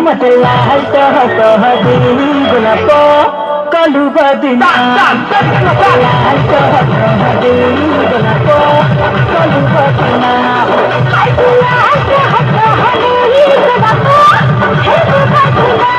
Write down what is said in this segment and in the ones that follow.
Matlaal tohadi gulapo kalubadina. Matlaal tohadi gulapo kalubadina. Matlaal tohadi gulapo kalubadina.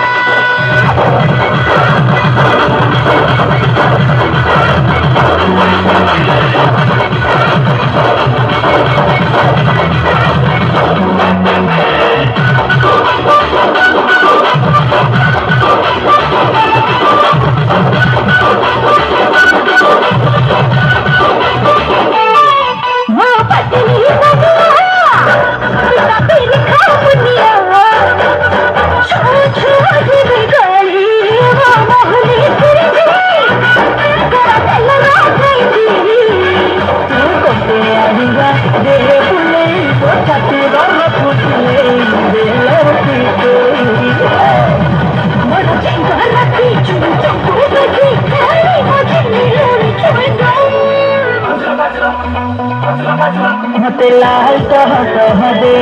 Matlaal tohadi gulapo kalubadina. Matlaal tohadi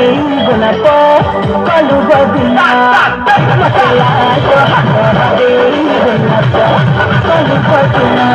gulapo kalubadina. Matlaal tohadi gulapo kalubadina.